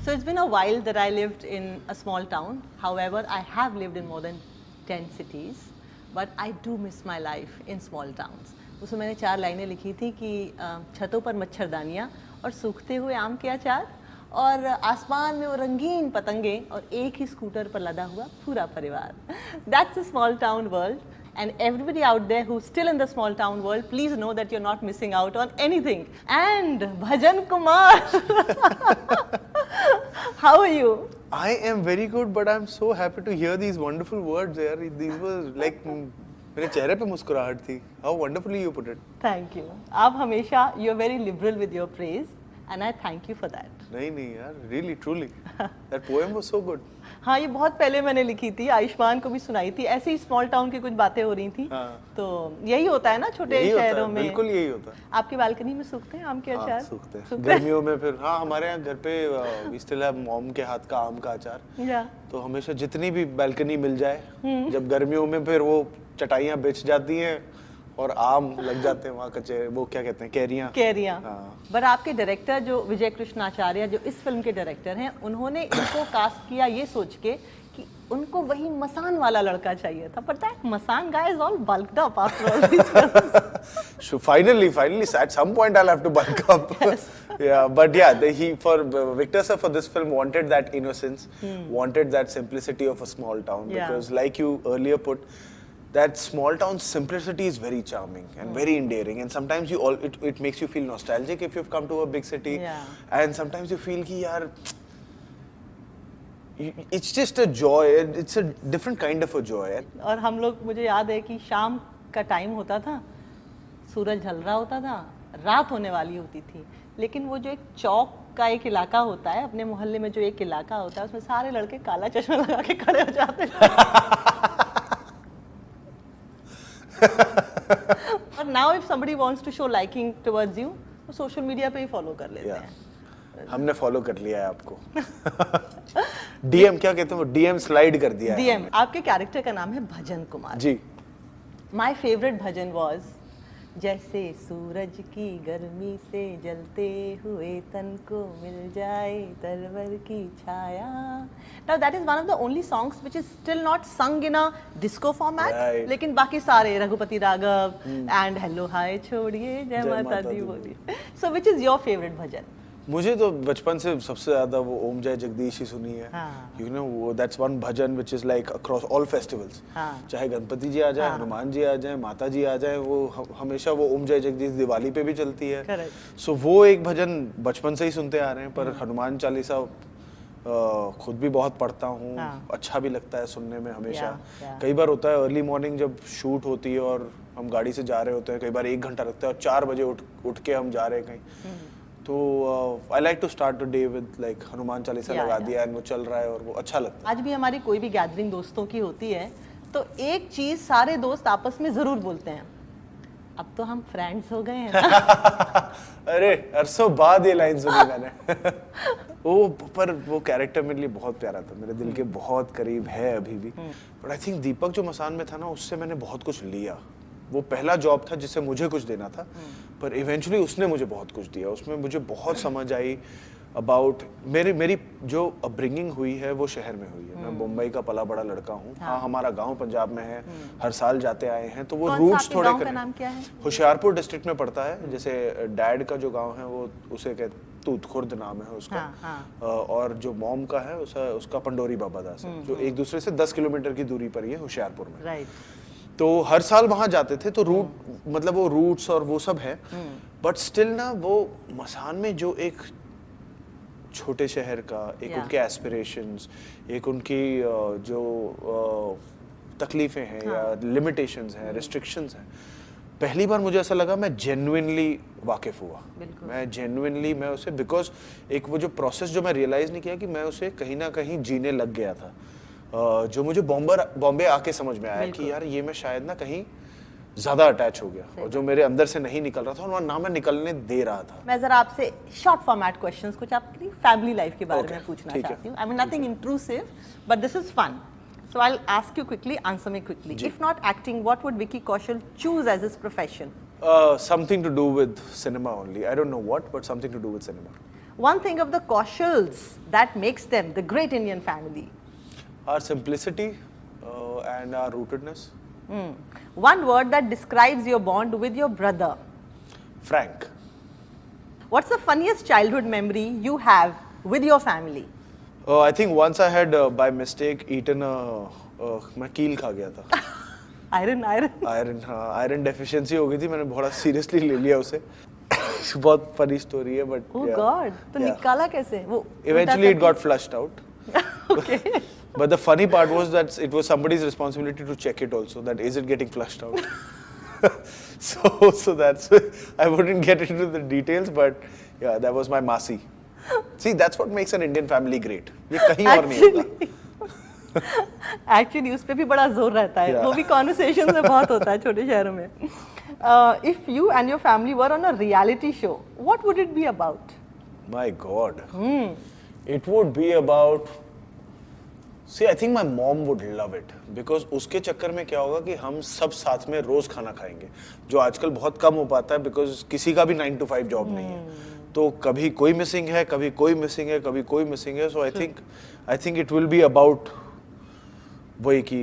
So it's been a while that I lived in a small town. However, I have lived in more than 10 cities, but I do miss my life in small towns. उसमें मैंने 4 लाइनें लिखी थी कि छतों पर मच्छरदानियाँ और सूखते हुए आम के अचार और आसमान में वो रंगीन पतंगे और एक ही स्कूटर पर लदा हुआ पूरा परिवार. That's a small town world. And everybody out there who's still in the small town world, please know that you're not missing out on anything. And Bhajan Kumar, how are you? I am very good, but I'm so happy to hear these wonderful words यार. These were like मेरे चेहरे पे मुस्कुराहट थी. How wonderfully you put it. Thank you. आप हमेशा you're very liberal with your praise, and I thank you for that. नहीं यार, really truly, that poem was so good. हाँ, ये बहुत पहले मैंने लिखी थी, आयुष्मान को भी सुनाई थी. ऐसे ही स्मॉल टाउन की कुछ बातें हो रही थी. तो यही होता है ना छोटे शहरों में. बिल्कुल यही होता है. आपकी बालकनी में सूखते हैं आम के अचार? सूखते हैं. गर्मियों में फिर हाँ हमारे यहाँ घर पे we still have मॉम के हाथ का आम का अचार. तो हमेशा जितनी भी बालकनी मिल जाए, जब गर्मियों में फिर वो चटाइयाँ बिछ जाती हैं और आम लग जाते हैं वहाँ कच्चे, वो क्या कहते हैं, कैरियाँ. पर आपके डायरेक्टर जो विजय कृष्णाचार्य जो इस फिल्म के डायरेक्टर हैं, उन्होंने इनको कास्ट किया ये सोच के कि उनको वही मसान वाला लड़का चाहिए था. पता है मसान guy is all bulked up after all these films. So finally, at some point I'll have to bulk up. Yes. Yeah, but yeah, Victor sir for this film wanted that innocence, wanted that simplicity of a small town, because like you earlier put, that small town simplicity is very charming and very endearing, and sometimes it makes you feel nostalgic if you've come to a big city, and sometimes you feel ki yaar, it's just a joy, it's a different kind of a joy. और हम लोग, मुझे याद है कि शाम का time होता था, सूरज ढल रहा होता था, रात होने वाली होती थी, लेकिन वो जो एक चौक का एक इलाका होता है, अपने मोहल्ले में जो एक इलाका होता है, उसमें सारे लड़के काला चश्मा लगा के खड़े हो जाते हैं. But now if somebody wants to show liking towards you, वो सोशल मीडिया पे ही फॉलो कर लेते हैं. हमने फॉलो कर लिया है आपको. डीएम क्या कहते हैं, वो डीएम स्लाइड कर दिया है. डीएम. आपके कैरेक्टर का नाम है भजन Kumar ji. My favourite bhajan was जैसे सूरज की गर्मी से जलते हुए तन को मिल जाए तरवर की छाया. Now that is one of the only songs which is still not sung in a disco format. Right. लेकिन बाकी सारे Raghupati Raghav and hello hi छोड़िए जय माता दी बोलिए. So which is your favorite भजन? मुझे तो बचपन से सबसे ज्यादा वो ओम जय जगदीश ही सुनी है. You know, that's one bhajan which is like across all festivals. चाहे गणपति जी आ जाए, हनुमान जी आ जाए, माता जी आ जाए, वो हमेशा वो ओम जय जगदीश दिवाली पे भी चलती है. सो वो एक भजन बचपन से ही सुनते आ रहे हैं. पर हनुमान चालीसा खुद भी बहुत पढ़ता हूँ. अच्छा भी लगता है सुनने में हमेशा. कई बार होता है अर्ली मॉर्निंग जब शूट होती है और हम गाड़ी से जा रहे होते हैं, कई बार 1 घंटा लगता है और 4 बजे उठ के हम जा रहे हैं कहीं, तो I like to start the day with like Hanuman Chalisa लगा दिया और वो चल रहा है और वो अच्छा लगता है. आज भी हमारी कोई भी गैदरिंग दोस्तों की होती है तो एक चीज सारे दोस्त आपस में जरूर बोलते हैं, अब तो हम फ्रेंड्स हो गए हैं ना. अरे अरसों बाद ये लाइन सुनी मैंने. पर वो कैरेक्टर मेरे लिए बहुत प्यारा था, मेरे दिल के बहुत करीब है अभी भी. बट आई थिंक दीपक जो मसान में था ना, उससे मैंने बहुत कुछ लिया. वो पहला जॉब था जिससे मुझे कुछ देना था, पर इवेंचुअली उसने मुझे बहुत कुछ दिया. उसमें मुझे बहुत समझ आई अबाउट मेरी जो अपब्रिंगिंग हुई है वो शहर में हुई है. मैं मुंबई का पला बड़ा लड़का हूँ. हाँ, हमारा गांव पंजाब में है, हर साल जाते आए हैं, तो वो रूट्स थोड़े होशियारपुर डिस्ट्रिक्ट में पड़ता है. जैसे डैड का जो गाँव है वो उसे कहते तूत खुर्द नाम है उसका. और जो मॉम का है उसका पंडोरी बाबा दास है, जो एक दूसरे से 10 किलोमीटर की दूरी पर ही है होशियारपुर में. तो हर साल वहां जाते थे, तो मतलब वो रूट्स और वो सब है. बट स्टिल ना वो मसान में जो एक छोटे शहर का एक उनके एस्पिरेशंस, एक उनकी जो तकलीफें हैं या लिमिटेशंस हैं, रिस्ट्रिक्शंस हैं, पहली बार मुझे ऐसा लगा मैं जेन्युइनली वाकिफ हुआ. मैं जेन्युइनली मैं उसे, बिकॉज एक वो जो प्रोसेस जो मैं रियलाइज नहीं किया कि मैं उसे कहीं ना कहीं जीने लग गया था, जो मुझे बॉम्बे आके समझ में आया कि यार ये मैं शायद ना कहीं ज्यादा अटैच हो गया और जो मेरे अंदर से नहीं निकल रहा था और ना मैं निकलने दे रहा था. मैं जरा आपसे शॉर्ट फॉर्मेट क्वेश्चंस कुछ आपकी फैमिली लाइफ के बारे में पूछना चाहती हूँ. I mean nothing intrusive but this is fun. So I'll ask you quickly, answer me quickly. If not acting, what would Vicky Kaushal choose as his profession? Something to do with cinema only. I don't know what, but something to do with cinema. One thing of the Kaushals that makes them the great Indian family. Our simplicity and our rootedness. One word that describes your bond with your brother. Frank. What's the funniest childhood memory you have with your family? I think once I had by mistake eaten मैं कील खा गया था. Iron deficiency हो गई थी, मैंने बड़ा सीरियसली ले लिया उसे. बहुत फनी स्टोरी है बट ओह गॉड, तो निकाला कैसे वो? Eventually it got flushed out. Okay. But the funny part was that it was somebody's responsibility to check it also, that is it getting flushed out. So that's I wouldn't get into the details, but yeah, that was my masi. See, that's what makes an Indian family great. ये कहीं और नहीं होता. Actually उस पे भी बड़ा जोर रहता है. वो भी कॉन्वर्सेशन में बहुत होता है छोटे शहरों में. If you and your family were on a reality show, what would it be about? My God. It would be about. See, I think my mom would love it because उसके चक्कर में क्या होगा कि हम सब साथ में रोज खाना खाएंगे, जो आजकल बहुत कम हो पाता है because किसी का भी 9 to 5 जॉब नहीं है. तो कभी कोई मिसिंग है, कभी कोई मिसिंग है, कभी कोई मिसिंग है. So I think it will be about वही कि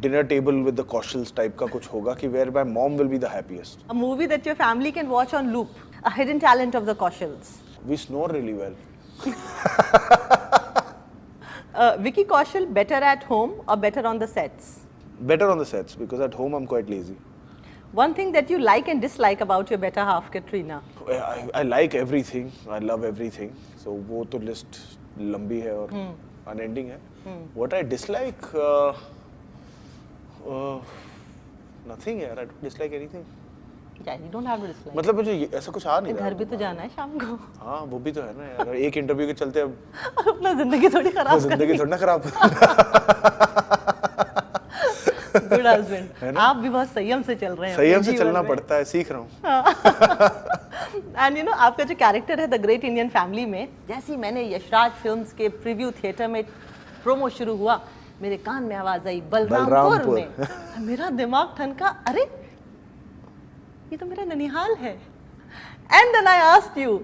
dinner table with the Kaushals type का कुछ होगा कि where my mom will be the happiest. A movie that your family can watch on loop, a hidden talent of the Kaushals. We snore really well. Vicky Kaushal better at home or better on the sets? Better on the sets because at home I'm quite lazy. One thing that you like and dislike about your better half, Katrina? I like everything. I love everything. So वो तो list लंबी है और unending है. What I dislike, nothing यार. I don't dislike anything. Yeah, you don't have to dislike. मतलब मुझे ऐसा कुछ आ नहीं रहा. घर भी तो जाना है शाम को. हाँ वो भी तो है ना यार. एक इंटरव्यू के चलते अब अपना जिंदगी थोड़ी खराब. जिंदगी थोड़ी ना खराब. Good husband. आप भी बहुत संयम से चल रहे हैं. संयम से चलना पड़ता है, सीख रहा हूँ. एंड यू नो आपका जो कैरेक्टर है द ग्रेट इंडियन फैमिली में, जैसे ही मैंने यशराज फिल्म्स के प्रीव्यू थिएटर में प्रोमो शुरू हुआ, मेरे कान में आवाज आई बलरामपुर में. मेरा दिमाग ठनका, अरे ये तो मेरा ननिहाल है. And then I asked you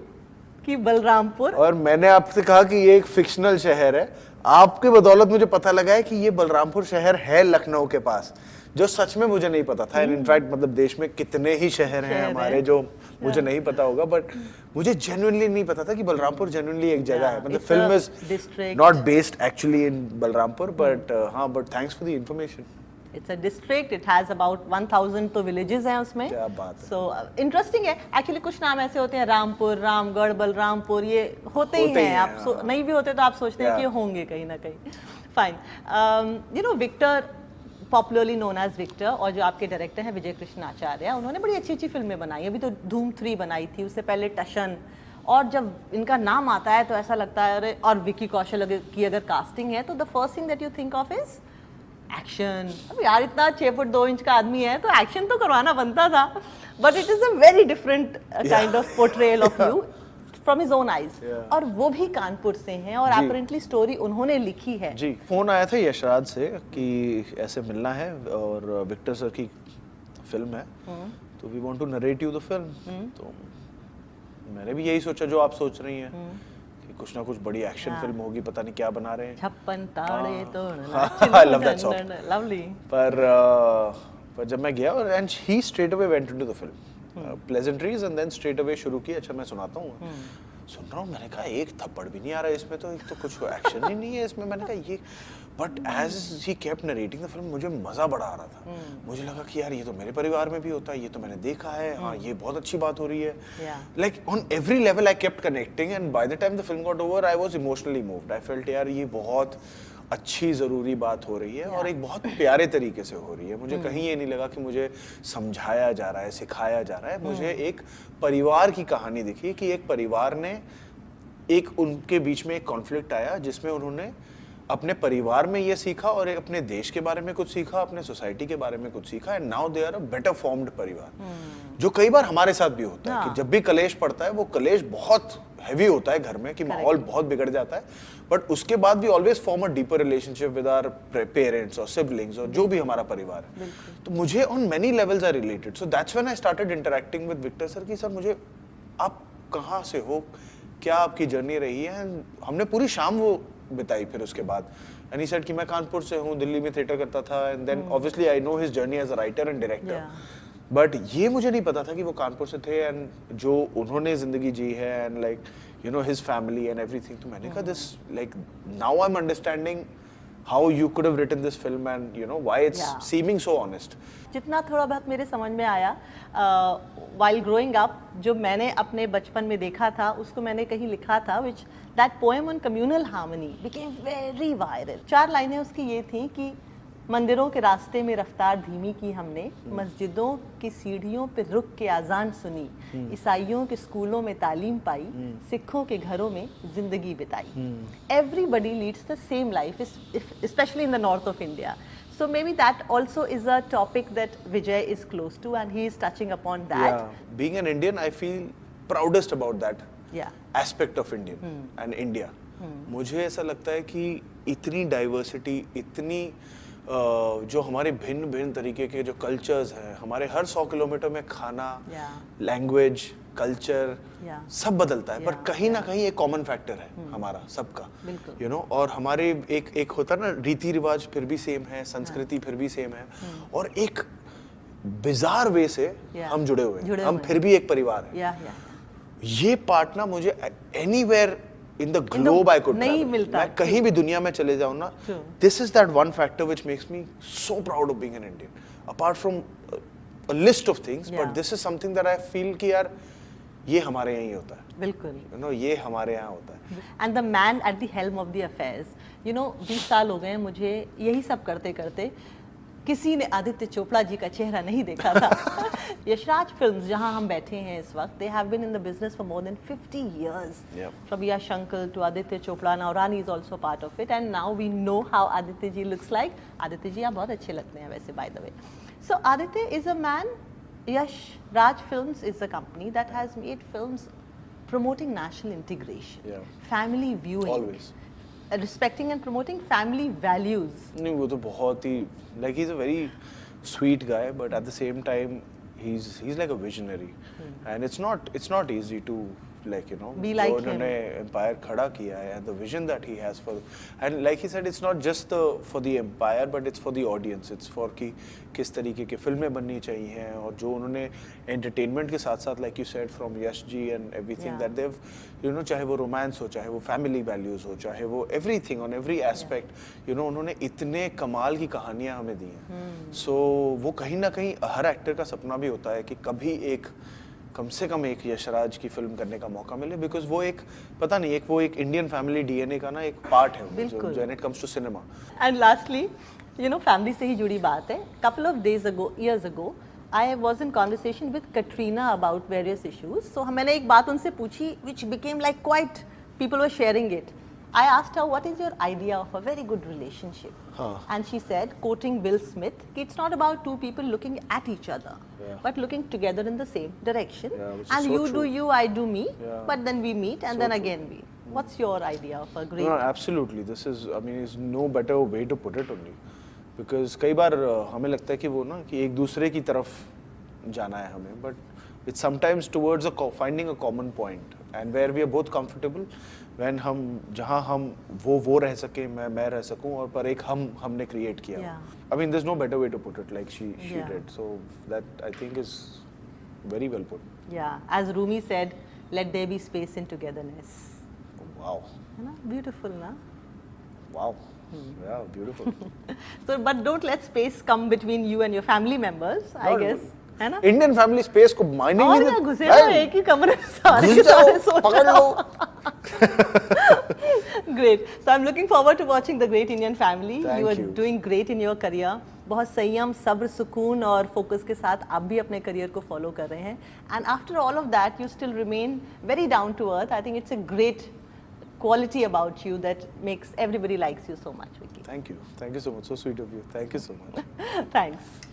कि बलरामपुर, और मैंने आपसे कहा कि ये एक फिक्शनल शहर है. आपके बदौलत मुझे पता लगा है कि ये बलरामपुर शहर है लखनऊ के पास, जो सच में मुझे नहीं पता था. इनफैक्ट मतलब देश में कितने ही शहर हैं हमारे जो मुझे नहीं पता होगा, बट मुझे जेन्युइनली नहीं पता था कि बलरामपुर जेन्युइनली एक जगह है. मतलब film is not based actually in Balrampur, but हाँ, but thanks for the information. It's a district, it has about 1000 तो विलेजेस हैं उसमें. क्या बात है. सो इंटरेस्टिंग है. एक्चुअली कुछ नाम ऐसे होते हैं, रामपुर, रामगढ़, बलरामपुर, ये होते ही हैं. आप नहीं भी होते तो आप सोचते हैं कि होंगे कहीं ना कहीं. Fine. You know Victor, popularly known as Victor, और जो आपके डायरेक्टर हैं विजय कृष्ण आचार्य, उन्होंने बड़ी अच्छी अच्छी फिल्में बनाई. अभी तो धूम 3 बनाई थी, उससे पहले टशन. और जब इनका नाम आता है तो ऐसा लगता है अरे, और विकी कौशल की अगर कास्टिंग है तो the first thing that you think of is action. अब यार इतना 6 फुट 2 इंच का आदमी है तो एक्शन तो करवाना बनता था. But it is a very different kind of portrayal of you from his own eyes. और वो भी कानपुर से हैं और अपैरेंटली स्टोरी उन्होंने लिखी है. जी, फोन आया था यशराज से कि ऐसे मिलना है और विक्टर सर की फिल्म है, तो we want to narrate you the film. तो मैंने भी यही सोचा जो आप सोच रही हैं कि कुछ ना कुछ बड़ी एक्शन फिल्म होगी, पता नहीं क्या बना रहे हैं. 56 ताड़े तो I love that song. Lovely. पर जब मैं गया और and he straight away went into the film, pleasantries, and then straight away शुरू की. अच्छा मैं सुनाता हूँ. सुन रहा हूँ, मैंने कहा एक थप्पड़ भी नहीं आ रहा है इसमें, तो एक तो कुछ एक्शन ही नहीं है इसमें. मैंने कहा ये, but as he kept narrating the film मुझे मजा बड़ा आ रहा था. मुझे लगा कि यार ये तो मेरे परिवार में भी होता है, ये तो मैंने देखा है. हाँ, ये बहुत अच्छी बात हो रही है. Like on every level I kept connecting, and by the time the film got over I was emotionally moved. I felt यार ये बहुत अच्छी ज़रूरी बात हो रही है और एक बहुत प्यारे तरीके से हो रही है. मुझे कहीं ये नहीं लगा कि मुझे समझाया जा रहा है, सिखाया जा रहा है. मुझे एक परिवार की कहानी दिखी कि एक परिवार ने, एक उनके बीच में एक कॉन्फ्लिक्ट आया जिसमें उन्होंने अपने परिवार में ये सीखा और एक अपने देश के बारे में कुछ सीखा, अपने सोसाइटी के बारे में कुछ सीखा, and now they are a better formed परिवार. जो कई बार हमारे साथ भी होता है कि जब भी कलेश पड़ता है, वो कलेश बहुत हैवी होता है घर में, कि माहौल बहुत बिगड़ जाता है, बट उसके बाद भी always form a deeper relationship with our parents और सिबलिंग्स और जो भी हमारा परिवार है. तो मुझे on many levels I related. So that's when I started interacting with Victor sir कि सर मुझे, आप कहाँ से हो, क्या आपकी जर्नी रही है? And हमने पूरी शाम वो बिताई फिर उसके बाद। And he said कि मैं कानपुर से हूँ, दिल्ली में थिएटर करता था, and then obviously I know his journey as a writer and director. But ये मुझे नहीं पता था कि वो कानपुर से थे, एंड जो उन्होंने जिंदगी जी है, and like you know his family and everything. तो मैंने कहा this like now I am understanding how you could have written this film and you know why it's seeming so honest. जितना थोड़ा बहुत मेरे समझ में आया while growing up, जो मैंने अपने बचपन में देखा था उसको मैंने कहीं लिखा था, which that poem on communal harmony became very viral. 4 लाइनें उसकी ये थी कि मंदिरों के रास्ते में रफ्तार धीमी की हमने, मस्जिदों की सीढ़ियों पे रुक के आजान सुनी, ईसाइयों के स्कूलों में तालीम पाई, सिखों के घरों में जिंदगी बिताई. Everybody leads the same life, especially in the north of India. So maybe that also is a topic that Vijay is close to, and he is touching upon that. Yeah, being an Indian, I feel proudest about that aspect of Indian and India. मुझे ऐसा लगता है कि इतनी diversity, इतनी जो हमारे भिन्न भिन्न तरीके के जो कल्चर्स हैं, हमारे हर 100 किलोमीटर में खाना, लैंग्वेज, कल्चर सब बदलता है, पर कहीं ना कहीं एक कॉमन फैक्टर है हमारा सबका, यू नो। और हमारे एक होता है ना, रीति रिवाज फिर भी सेम है, संस्कृति फिर भी सेम है, और एक बिजार वे से हम जुड़े हुए हैं, हम फिर भी एक परिवार है। ये पार्ट ना मुझे anywhere in the globe I could नहीं मिलता, मैं कहीं भी दुनिया में चले जाऊँ ना, this is that one factor which makes me so proud of being an Indian, apart from a list of things, but this is something that I feel कि यार ये हमारे यहाँ ही होता है, बिल्कुल, you know, ये हमारे यहाँ होता है। And the man at the helm of the affairs, you know, 20 साल हो गए मुझे यही सब करते करते, किसी ने आदित्य चोपड़ा जी का चेहरा नहीं देखा था। यशराज फिल्म्स जहां हम बैठे हैं इस वक्त, they have been in the business for more than 50 years. From Yash Uncle to Aditya Chopra, now Rani is also part of it, and now we know how Aditya ji looks like. Aditya ji आप बहुत अच्छे लगते हैं वैसे, by the way. So Aditya is a man. Yash Raj Films is a company that has made films promoting national integration, family viewing. Always. Respecting and promoting family values. नहीं, वो तो बहुत ही like he's a very sweet guy, but at the same time he's like a visionary, and it's not easy to like, you know, be like him. उन्होंने empire खड़ा किया है, and the vision that he has for, and like he said, it's not just for the empire, but it's for the audience, it's for कि किस तरीके की फिल्में बननी चाहिए, और जो उन्होंने entertainment के साथ साथ, like you said, from Yash ji and everything that they've, you know, चाहे वो romance हो, चाहे वो family values हो, चाहे वो everything on every aspect, you know, उन्होंने इतने कमाल की कहानियां हमें दी हैं। So वो कहीं ना कहीं हर एक्टर का सपना भी होता है कि कभी एक कम से कम एक यशराज की फिल्म करने का मौका मिले, बिकॉज वो एक पता नहीं, एक वो एक इंडियन फैमिली डीएनए का ना एक पार्ट है when it comes to cinema. And lastly, you know, family से ही जुड़ी बात है, couple of days ago, years ago, I was in conversation with Katrina about various issues. So मैंने एक बात उनसे पूछी which became like quite, people were sharing it. I asked her, what is your idea of a very good relationship? And she said, quoting Will Smith, it's not about two people looking at each other, but looking together in the same direction. And so you true. do you, I do me, but then we meet and so then again we. What's your idea of a great? No, absolutely. This is, I mean, is no better way to put it only. Because कई बार हमें लगता है कि वो ना कि एक दूसरे की तरफ जाना है हमें, but it's sometimes towards finding a common point and where we are both comfortable. When हम जहाँ हम वो रह सके, मैं रह सकूँ, और पर एक हमने create किया. I mean, there's no better way to put it, like she did. So that I think is very well put. Yeah, as Rumi said, let there be space in togetherness. Wow. है ना, beautiful ना? Wow. Yeah, beautiful. So, but don't let space come between you and your family members, I guess. है ना? Indian family space को मायने नहीं देता। और घुसे हुए एक ही कमरे में सारे के सारे सोच रहे हो। Great. So I'm looking forward to watching The Great Indian Family. You are doing great in your career. बहुत संयम, सब्र, सुकून और फोकस के साथ आप भी अपने करियर को फॉलो कर रहे हैं. And after all of that, you still remain very down to earth. I think it's a great quality about you that makes everybody likes you so much, Vicky. Thank you so much. So sweet of you. Thank you so much. Thanks.